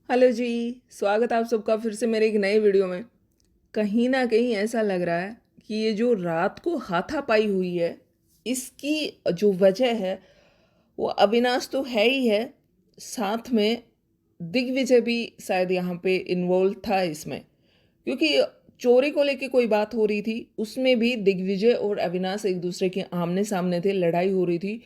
Hello जी। स्वागत है आप सबका फिर से मेरे एक नए वीडियो में। कहीं ना कहीं ऐसा लग रहा है कि ये जो रात को हाथापाई हुई है, इसकी जो वजह है वो अविनाश तो है ही है, साथ में दिग्विजय भी शायद यहाँ पे इन्वॉल्व था इसमें। क्योंकि चोरी को लेके कोई बात हो रही थी, उसमें भी दिग्विजय और अविनाश एक दूसरे के आमने सामने थे, लड़ाई हो रही थी।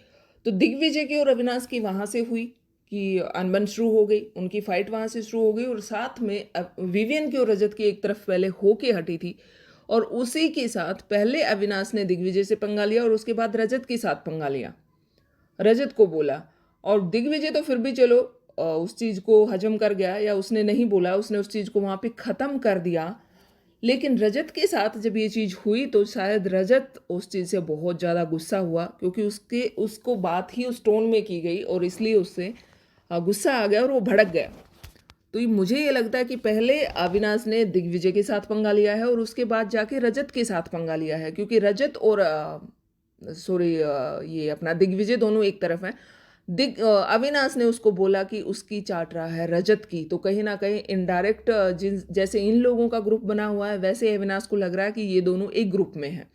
तो दिग्विजय की और अविनाश की वहाँ से हुई कि अनबन शुरू हो गई, उनकी फाइट वहाँ से शुरू हो गई। और साथ में विवियन की और रजत की एक तरफ पहले होके हटी थी, और उसी के साथ पहले अविनाश ने दिग्विजय से पंगा लिया और उसके बाद रजत के साथ पंगा लिया, रजत को बोला। और दिग्विजय तो फिर भी चलो उस चीज़ को हजम कर गया, या उसने नहीं बोला, उसने उस चीज़ को वहाँ पे ख़त्म कर दिया। लेकिन रजत के साथ जब ये चीज़ हुई तो शायद रजत उस चीज़ से बहुत ज़्यादा गुस्सा हुआ, क्योंकि उसको बात ही उस टोन में की गई और इसलिए उससे गुस्सा आ गया और वो भड़क गया। तो मुझे ये लगता है कि पहले अविनाश ने दिग्विजय के साथ पंगा लिया है और उसके बाद जाके रजत के साथ पंगा लिया है, क्योंकि रजत और सॉरी ये अपना दिग्विजय दोनों एक तरफ हैं। अविनाश ने उसको बोला कि उसकी चाट रहा है रजत की, तो कहीं ना कहीं इनडायरेक्ट जिन जैसे इन लोगों का ग्रुप बना हुआ है, वैसे अविनाश को लग रहा है कि ये दोनों एक ग्रुप में हैं,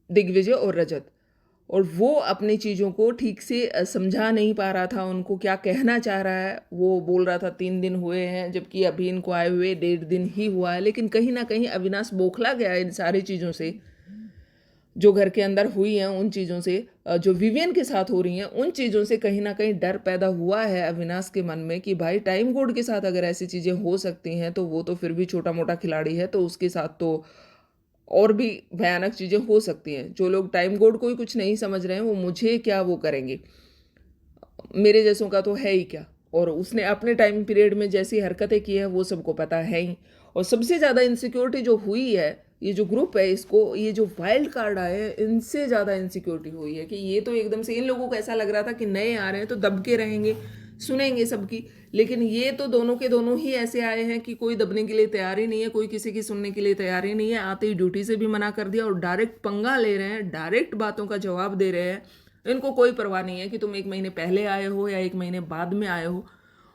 दिग्विजय और रजत। और वो अपनी चीज़ों को ठीक से समझा नहीं पा रहा था, उनको क्या कहना चाह रहा है। वो बोल रहा था 3 दिन हुए हैं, जबकि अभी इनको आए हुए 1.5 दिन ही हुआ है। लेकिन कहीं ना कहीं अविनाश बौखला गया इन सारी चीज़ों से, जो घर के अंदर हुई हैं उन चीज़ों से, जो विवियन के साथ हो रही हैं उन चीज़ों से। कहीं ना कहीं डर पैदा हुआ है अविनाश के मन में कि भाई टाइम कोड के साथ अगर ऐसी चीज़ें हो सकती हैं तो वो तो फिर भी छोटा मोटा खिलाड़ी है, तो उसके साथ तो और भी भयानक चीज़ें हो सकती हैं। जो लोग टाइम कोड को ही कुछ नहीं समझ रहे हैं वो मुझे क्या वो करेंगे, मेरे जैसों का तो है ही क्या। और उसने अपने टाइम पीरियड में जैसी हरकतें की है वो सबको पता है ही। और सबसे ज़्यादा इनसिक्योरिटी जो हुई है, ये जो ग्रुप है, इसको ये जो वाइल्ड कार्ड आए हैं इनसे ज़्यादा इनसिक्योरिटी हुई है। कि ये तो एकदम से इन लोगों को ऐसा लग रहा था कि नए आ रहे हैं तो दब के रहेंगे, सुनेंगे सबकी। लेकिन ये तो दोनों के दोनों ही ऐसे आए हैं कि कोई दबने के लिए तैयार ही नहीं है, कोई किसी की सुनने के लिए तैयार ही नहीं है। आते ही ड्यूटी से भी मना कर दिया और डायरेक्ट पंगा ले रहे हैं, डायरेक्ट बातों का जवाब दे रहे हैं। इनको कोई परवाह नहीं है कि तुम 1 महीने पहले आए हो या 1 महीने बाद में आए हो।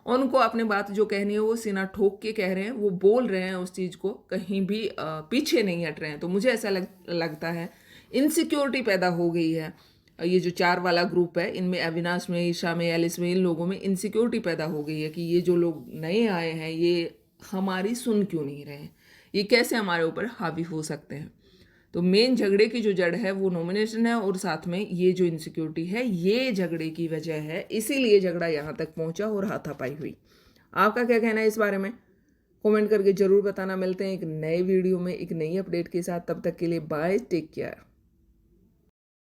उनको अपने बात जो कहनी है वो सीना ठोक के कह रहे हैं, वो बोल रहे हैं उस चीज़ को, कहीं भी पीछे नहीं हट रहे हैं। तो मुझे ऐसा लगता है इनसिक्योरिटी पैदा हो गई है। ये जो 4 वाला ग्रुप है, इनमें अविनाश में, ईशा में, एलिस में, इन लोगों में इनसिक्योरिटी पैदा हो गई है कि ये जो लोग नए आए हैं ये हमारी सुन क्यों नहीं रहे हैं, ये कैसे हमारे ऊपर हावी हो सकते हैं। तो मेन झगड़े की जो जड़ है वो नॉमिनेशन है, और साथ में ये जो इनसिक्योरिटी है ये झगड़े की वजह है, इसीलिए झगड़ा यहाँ तक पहुँचा और हाथापाई हुई। आपका क्या कहना है इस बारे में? कमेंट करके ज़रूर बताना। मिलते हैं एक नए वीडियो में एक नई अपडेट के साथ, तब तक के लिए बाय, टेक केयर।